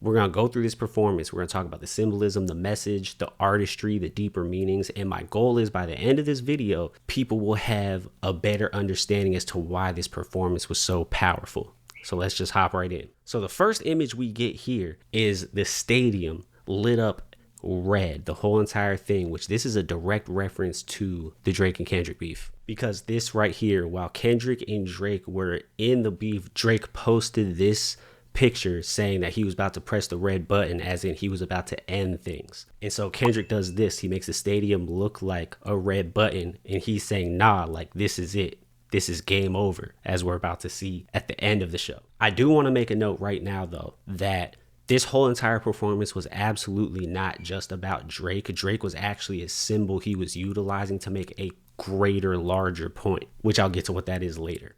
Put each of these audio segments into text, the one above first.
We're going to go through this performance. We're going to talk about the symbolism, the message, the artistry, the deeper meanings. And my goal is by the end of this video, people will have a better understanding as to why this performance was so powerful. So let's just hop right in. So the first image we get here is the stadium lit up red, the whole entire thing, which this is a direct reference to the Drake and Kendrick beef. Because this right here, while Kendrick and Drake were in the beef, Drake posted this picture saying that he was about to press the red button, as in he was about to end things. And so Kendrick does this. He makes the stadium look like a red button, and he's saying, nah, like this is it. This is game over, as we're about to see at the end of the show. I do want to make a note right now, though, that this whole entire performance was absolutely not just about Drake. Drake was actually a symbol he was utilizing to make a greater, larger point, which I'll get to what that is later.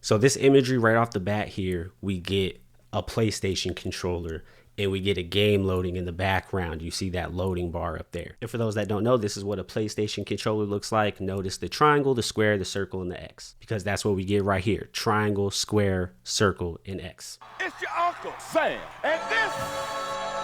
So this imagery right off the bat here, we get a PlayStation controller and we get a game loading in the background. You see that loading bar up there. And for those that don't know, this is what a PlayStation controller looks like. Notice the triangle, the square, the circle, and the X, because that's what we get right here. Triangle, square, circle, and X. It's your Uncle Sam, and this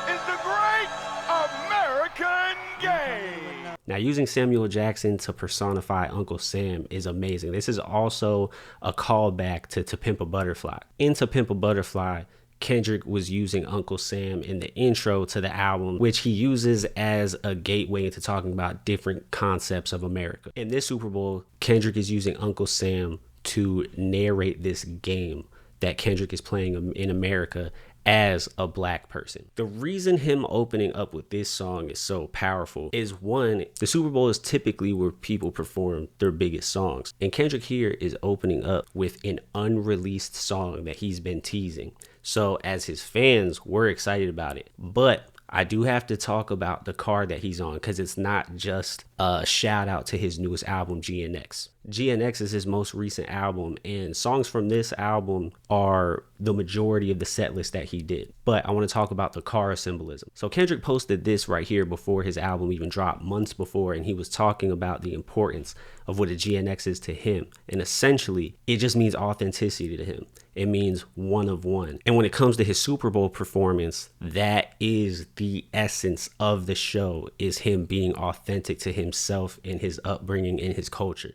is the great American game. Now, using Samuel Jackson to personify Uncle Sam is amazing. This is also a callback to Pimp a Butterfly. In To Pimp a Butterfly, Kendrick was using Uncle Sam in the intro to the album, which he uses as a gateway into talking about different concepts of America. In this Super Bowl, Kendrick is using Uncle Sam to narrate this game that Kendrick is playing in America as a black person. The reason him opening up with this song is so powerful is, one, the Super Bowl is typically where people perform their biggest songs. And Kendrick here is opening up with an unreleased song that he's been teasing. So as his fans, we're excited about it. But I do have to talk about the car that he's on, because it's not just a shout out to his newest album, GNX. GNX is his most recent album, and songs from this album are the majority of the set list that he did. But I want to talk about the car symbolism. So Kendrick posted this right here before his album even dropped, months before, and he was talking about the importance of what a GNX is to him. And essentially, it just means authenticity to him. It means one of one. And when it comes to his Super Bowl performance, that is the essence of the show, is him being authentic to himself and his upbringing and his culture.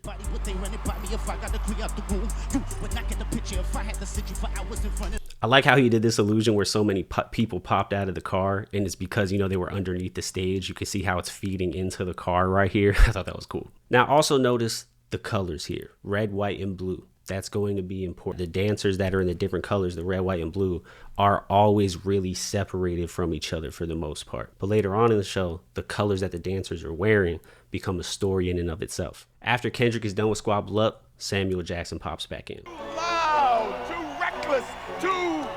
I like how he did this illusion where so many people popped out of the car, and it's because, you know, they were underneath the stage. You can see how it's feeding into the car right here. I thought that was cool. Now also notice the colors here, red, white, and blue. That's going to be important. The dancers that are in the different colors, the red, white, and blue, are always really separated from each other for the most part. But later on in the show, the colors that the dancers are wearing become a story in and of itself. After Kendrick is done with Squabble Up, Samuel Jackson pops back in. Too loud, too reckless, too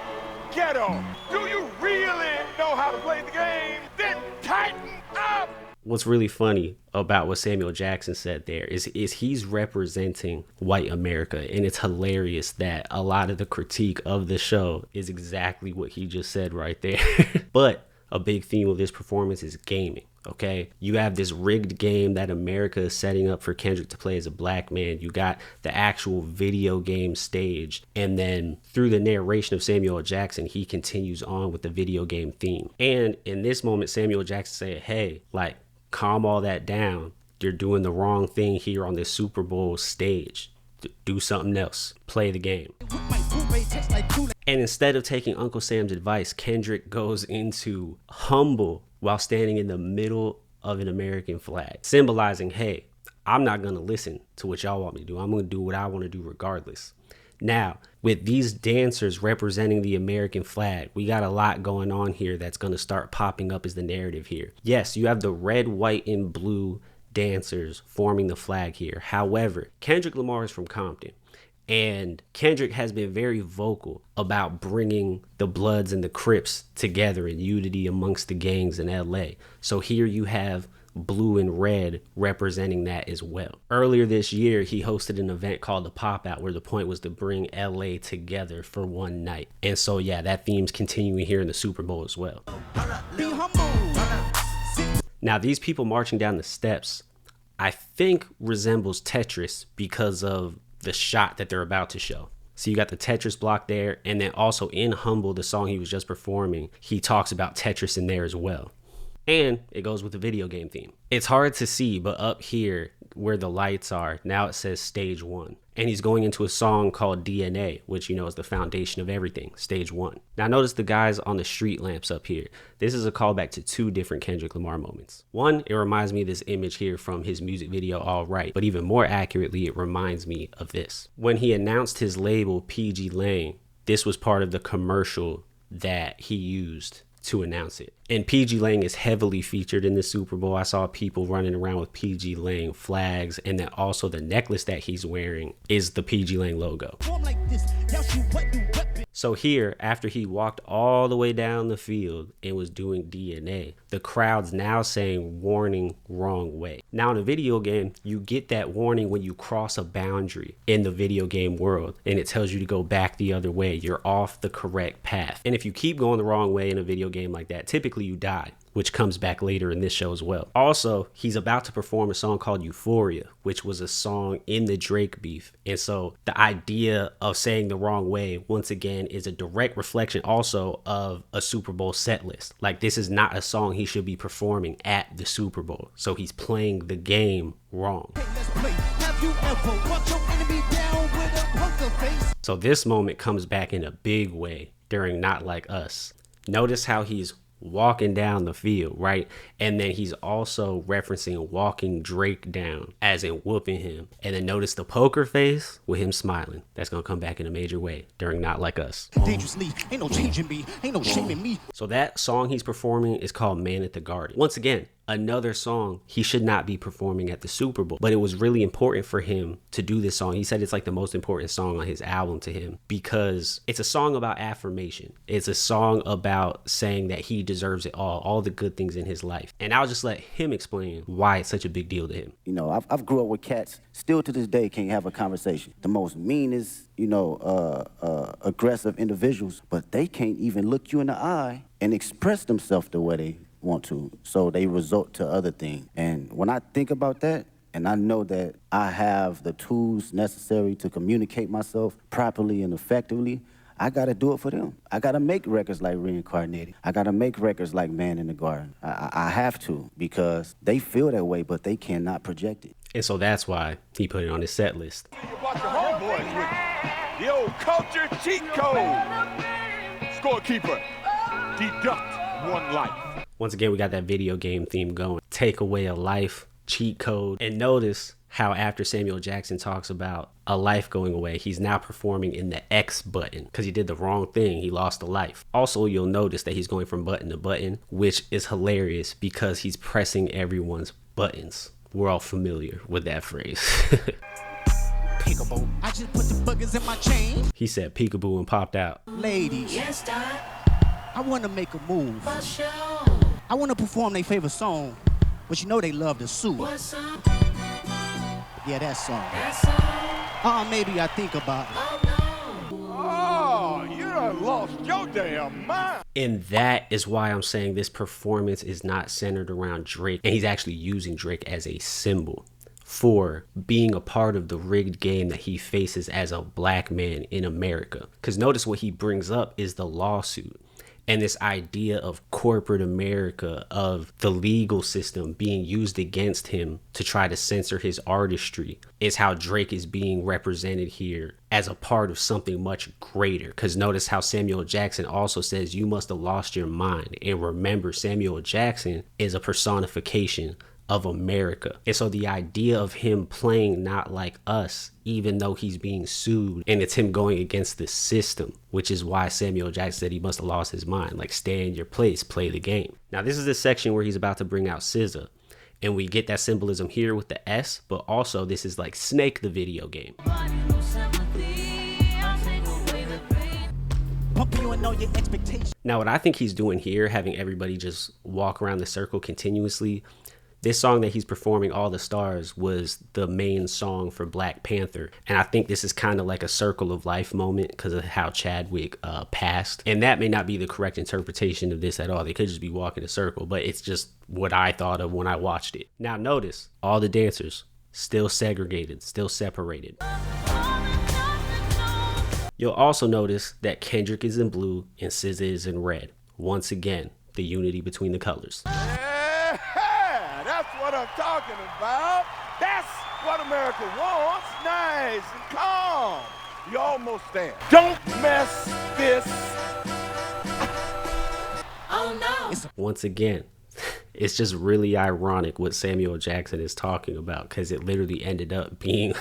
ghetto. Do you really know how to play the game? Then tighten up. What's really funny about what Samuel Jackson said there is he's representing white America, and it's hilarious that a lot of the critique of the show is exactly what he just said right there. But a big theme of this performance is gaming. Okay, you have this rigged game that America is setting up for Kendrick to play as a black man. You got the actual video game stage, and then through the narration of Samuel Jackson, he continues on with the video game theme. And in this moment, Samuel Jackson said, hey, like, calm all that down. You're doing the wrong thing here on this Super Bowl stage. Do something else. Play the game. And instead of taking Uncle Sam's advice, Kendrick goes into humble while standing in the middle of an American flag, symbolizing, hey, I'm not going to listen to what y'all want me to do. I'm going to do what I want to do regardless. Now, with these dancers representing the American flag, we got a lot going on here that's going to start popping up as the narrative here. Yes, you have the red, white, and blue dancers forming the flag here. However, Kendrick Lamar is from Compton, and Kendrick has been very vocal about bringing the Bloods and the Crips together in unity amongst the gangs in LA. So here you have blue and red representing that as well. Earlier this year, he hosted an event called the Pop Out, where the point was to bring LA together for one night. And so, yeah, that theme's continuing here in the Super Bowl as well. Now, these people marching down the steps, I think resembles Tetris because of the shot that they're about to show. So you got the Tetris block there, and then also in Humble, the song he was just performing, he talks about Tetris in there as well. And it goes with the video game theme. It's hard to see, but up here where the lights are, now it says stage 1. And he's going into a song called DNA, which you know is the foundation of everything, stage 1. Now notice the guys on the street lamps up here. This is a callback to 2 different Kendrick Lamar moments. One, it reminds me of this image here from his music video All Right, but even more accurately, it reminds me of this. When he announced his label PG Lang, this was part of the commercial that he used to announce it. And PG Lang is heavily featured in the Super Bowl. I saw people running around with PG Lang flags, and then also the necklace that he's wearing is the PG Lang logo. So here, after he walked all the way down the field and was doing DNA, the crowd's now saying warning, wrong way. Now in a video game, you get that warning when you cross a boundary in the video game world, and it tells you to go back the other way. You're off the correct path. And if you keep going the wrong way in a video game like that, typically you die, which comes back later in this show as well. Also, he's about to perform a song called Euphoria, which was a song in the Drake beef. And so the idea of saying the wrong way, once again, is a direct reflection also of a Super Bowl set list. Like, this is not a song he should be performing at the Super Bowl. So he's playing the game wrong. So this moment comes back in a big way during Not Like Us. Notice how he's walking down the field, right? And then he's also referencing walking Drake down, as in whooping him. And then notice the poker face with him smiling. That's gonna come back in a major way during Not Like Us. Dangerously, ain't no changing me, ain't no shaming me. So that song he's performing is called Man at the Garden. Once again, another song he should not be performing at the Super Bowl, but it was really important for him to do this song. He said it's like the most important song on his album to him because it's a song about affirmation. It's a song about saying that he deserves it all the good things in his life. And I'll just let him explain why it's such a big deal to him. You know, I've grew up with cats, still to this day can't have a conversation. The most meanest, aggressive individuals, but they can't even look you in the eye and express themselves the way they want to, so they resort to other things. And when I think about that, and I know that I have the tools necessary to communicate myself properly and effectively, I gotta do it for them. I gotta make records like Reincarnated. I gotta make records like Man in the Garden. I have to, because they feel that way, but they cannot project it. And so that's why he put it on his set list. You brought your homeboys with you. The old culture cheat code. Scorekeeper, deduct 1 life. Once again, we got that video game theme going. Take away a life, cheat code. And notice how after Samuel Jackson talks about a life going away, he's now performing in the X button because he did the wrong thing. He lost a life. Also, you'll notice that he's going from button to button, which is hilarious because he's pressing everyone's buttons. We're all familiar with that phrase. Peekaboo. I just put the buggers in my chain. He said peekaboo and popped out. Ladies, Yes, Doc. I want to make a move. For sure. I want to perform their favorite song, but you know they love the sue. What song? Yeah, that song. That song? Maybe I think about it. Oh, no. Oh, you done lost your damn mind. And that is why I'm saying this performance is not centered around Drake. And he's actually using Drake as a symbol for being a part of the rigged game that he faces as a black man in America. Because notice what he brings up is the lawsuit. And this idea of corporate America, of the legal system being used against him to try to censor his artistry, is how Drake is being represented here as a part of something much greater. Because notice how Samuel Jackson also says, you must have lost your mind. And remember, Samuel Jackson is a personification of America. And so the idea of him playing Not Like Us, even though he's being sued, and it's him going against the system, which is why Samuel Jackson said he must have lost his mind. Like, stay in your place, play the game. Now, this is the section where he's about to bring out SZA. And we get that symbolism here with the S, but also this is like Snake the video game. Now, what I think he's doing here, having everybody just walk around the circle continuously, this song that he's performing, All the Stars, was the main song for Black Panther. And I think this is kind of like a circle of life moment because of how Chadwick passed. And that may not be the correct interpretation of this at all. They could just be walking a circle, but it's just what I thought of when I watched it. Now notice, all the dancers still segregated, still separated. You'll also notice that Kendrick is in blue and SZA is in red. Once again, the unity between the colors. Yeah, that's what I'm talking about. That's what America wants. Nice and calm. You're almost there. Don't mess this. Oh no. Once again, it's just really ironic what Samuel Jackson is talking about, because it literally ended up being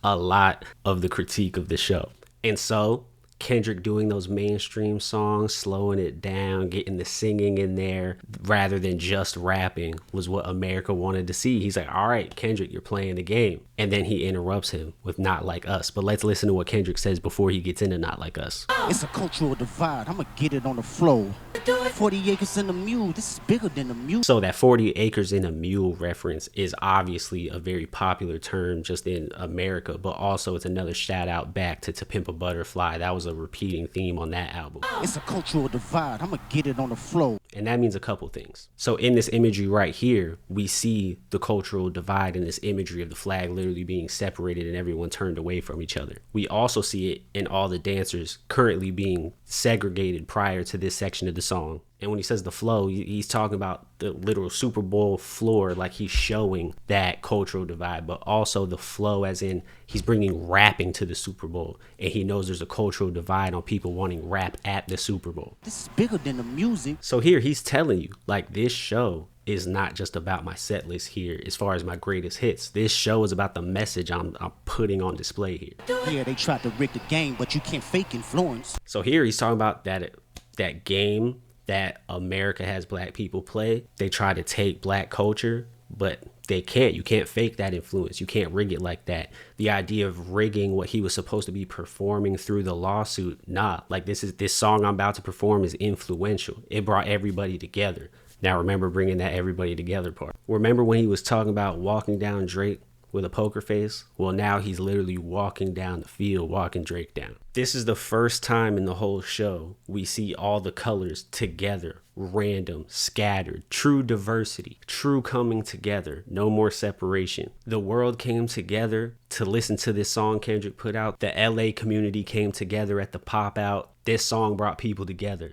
a lot of the critique of the show. And so Kendrick doing those mainstream songs, slowing it down, getting the singing in there rather than just rapping was what America wanted to see. He's like, all right, Kendrick, you're playing the game. And then he interrupts him with Not Like Us. But let's listen to what Kendrick says before he gets into Not Like Us. It's a cultural divide. I'm going to get it on the flow. 40 acres in the mule. This is bigger than the mule. So that 40 acres in a mule reference is obviously a very popular term just in America, but also it's another shout out back to Pimp a Butterfly. That was a repeating theme on that album. It's a cultural divide. I'm going to get it on the flow. And that means a couple things. So in this imagery right here, we see the cultural divide in this imagery of the flag literally being separated and everyone turned away from each other. We also see it in all the dancers currently being segregated prior to this section of the song. And when he says the flow, he's talking about the literal Super Bowl floor, like he's showing that cultural divide, but also the flow as in he's bringing rapping to the Super Bowl. And he knows there's a cultural divide on people wanting rap at the Super Bowl. This is bigger than the music. So here he's telling you, like, this show is not just about my set list here as far as my greatest hits. This show is about the message I'm putting on display here. Yeah, they tried to rig the game, but you can't fake influence. So here he's talking about that game that America has black people play. They try to take black culture, but they can't. You can't fake that influence. You can't rig it like that. The idea of rigging what he was supposed to be performing through the lawsuit, nah. Like this song I'm about to perform is influential. It brought everybody together. Now remember bringing that everybody together part. Remember when he was talking about walking down Drake with a poker face? Well, now he's literally walking down the field, walking Drake down. This is the first time in the whole show we see all the colors together, random, scattered, true diversity, true coming together, no more separation. The world came together to listen to this song Kendrick put out. The LA community came together at the pop out. This song brought people together.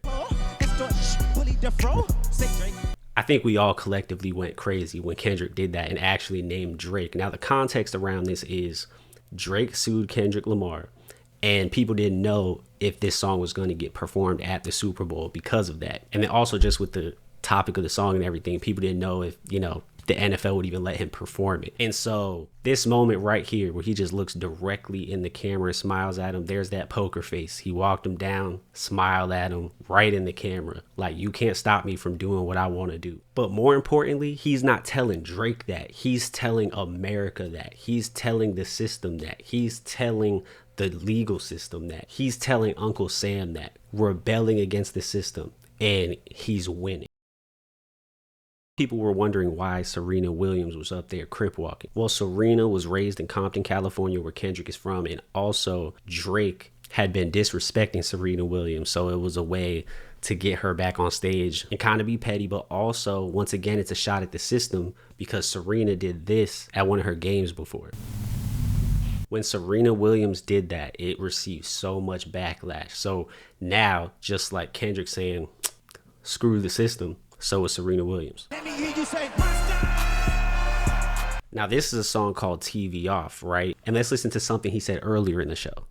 I think we all collectively went crazy when Kendrick did that and actually named Drake. Now, the context around this is Drake sued Kendrick Lamar, and people didn't know if this song was going to get performed at the Super Bowl because of that. And then also just with the topic of the song and everything, people didn't know if, the NFL would even let him perform it. And so this moment right here where he just looks directly in the camera and smiles at him, there's that poker face. He walked him down, smiled at him right in the camera. Like, you can't stop me from doing what I want to do. But more importantly, he's not telling Drake that. He's telling America that. He's telling the system that. He's telling the legal system that. He's telling Uncle Sam that. Rebelling against the system. And he's winning. People were wondering why Serena Williams was up there crip walking. Well, Serena was raised in Compton, California, where Kendrick is from, and also Drake had been disrespecting Serena Williams, so it was a way to get her back on stage and kind of be petty, but also, once again, it's a shot at the system because Serena did this at one of her games before. When Serena Williams did that, it received so much backlash. So now, just like Kendrick saying, screw the system, so is Serena Williams. Let me hear you say, now, this is a song called TV Off, right? And let's listen to something he said earlier in the show.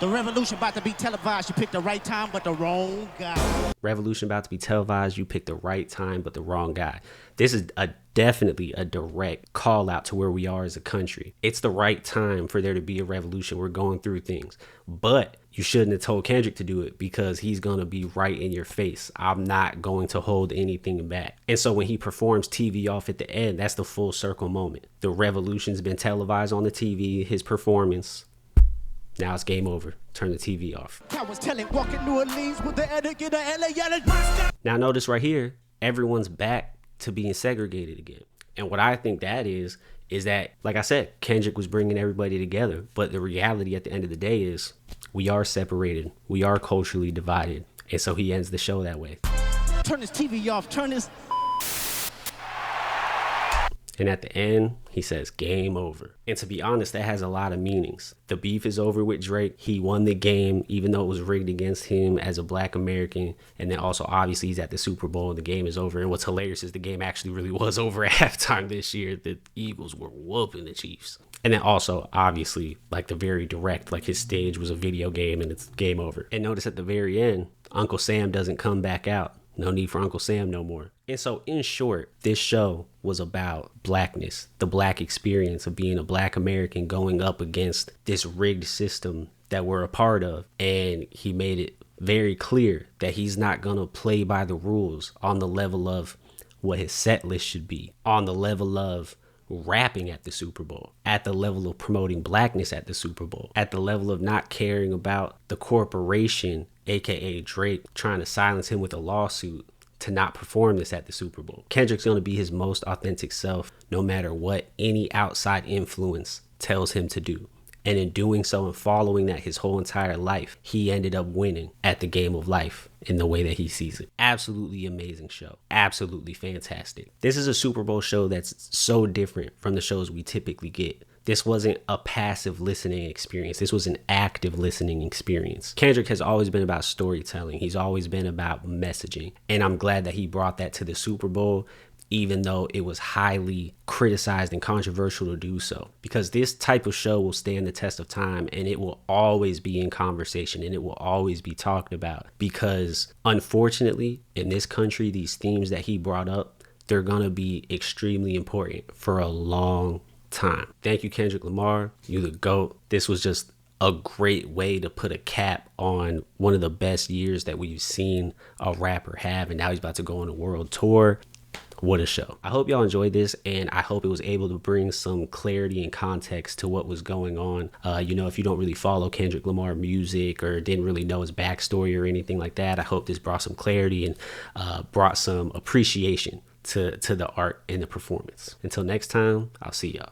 the revolution about to be televised. You picked the right time, but the wrong guy. Revolution about to be televised. You picked the right time, but the wrong guy. This is definitely a direct call out to where we are as a country. It's the right time for there to be a revolution. We're going through things, but you shouldn't have told Kendrick to do it because he's going to be right in your face. I'm not going to hold anything back. And so when he performs TV Off at the end, that's the full circle moment. The revolution's been televised on the TV, his performance. Now it's game over. Turn the TV off. I was telling walking New Orleans with the etiquette of LA. Now notice right here, everyone's back to being segregated again. And what I think that is that, like I said, Kendrick was bringing everybody together. But the reality at the end of the day is we are separated. We are culturally divided. And so he ends the show that way. Turn this TV off. Turn this. And at the end, he says, game over. And to be honest, that has a lot of meanings. The beef is over with Drake. He won the game, even though it was rigged against him as a black American. And then also, obviously, he's at the Super Bowl and the game is over. And what's hilarious is the game actually really was over at halftime this year. The Eagles were whooping the Chiefs. And then also, obviously, like the very direct, like his stage was a video game and it's game over. And notice at the very end, Uncle Sam doesn't come back out. No need for Uncle Sam no more. And so, in short, this show was about blackness, the black experience of being a black American going up against this rigged system that we're a part of. And he made it very clear that he's not going to play by the rules on the level of what his set list should be, on the level of rapping at the Super Bowl, at the level of promoting blackness at the Super Bowl, at the level of not caring about the corporation, aka Drake, trying to silence him with a lawsuit to not perform this at the Super Bowl. Kendrick's going to be his most authentic self no matter what any outside influence tells him to do. And in doing so and following that his whole entire life, he ended up winning at the game of life in the way that he sees it. Absolutely amazing show. Absolutely fantastic. This is a Super Bowl show that's so different from the shows we typically get. This wasn't a passive listening experience. This was an active listening experience. Kendrick has always been about storytelling. He's always been about messaging. And I'm glad that he brought that to the Super Bowl, even though it was highly criticized and controversial to do so. Because this type of show will stand the test of time and it will always be in conversation and it will always be talked about. Because unfortunately, in this country, these themes that he brought up, they're going to be extremely important for a long time. Thank you, Kendrick Lamar. You the GOAT. This was just a great way to put a cap on one of the best years that we've seen a rapper have. And now he's about to go on a world tour. What a show. I hope y'all enjoyed this, and I hope it was able to bring some clarity and context to what was going on. If you don't really follow Kendrick Lamar music or didn't really know his backstory or anything like that, I hope this brought some clarity and brought some appreciation to the art and the performance. Until next time, I'll see y'all.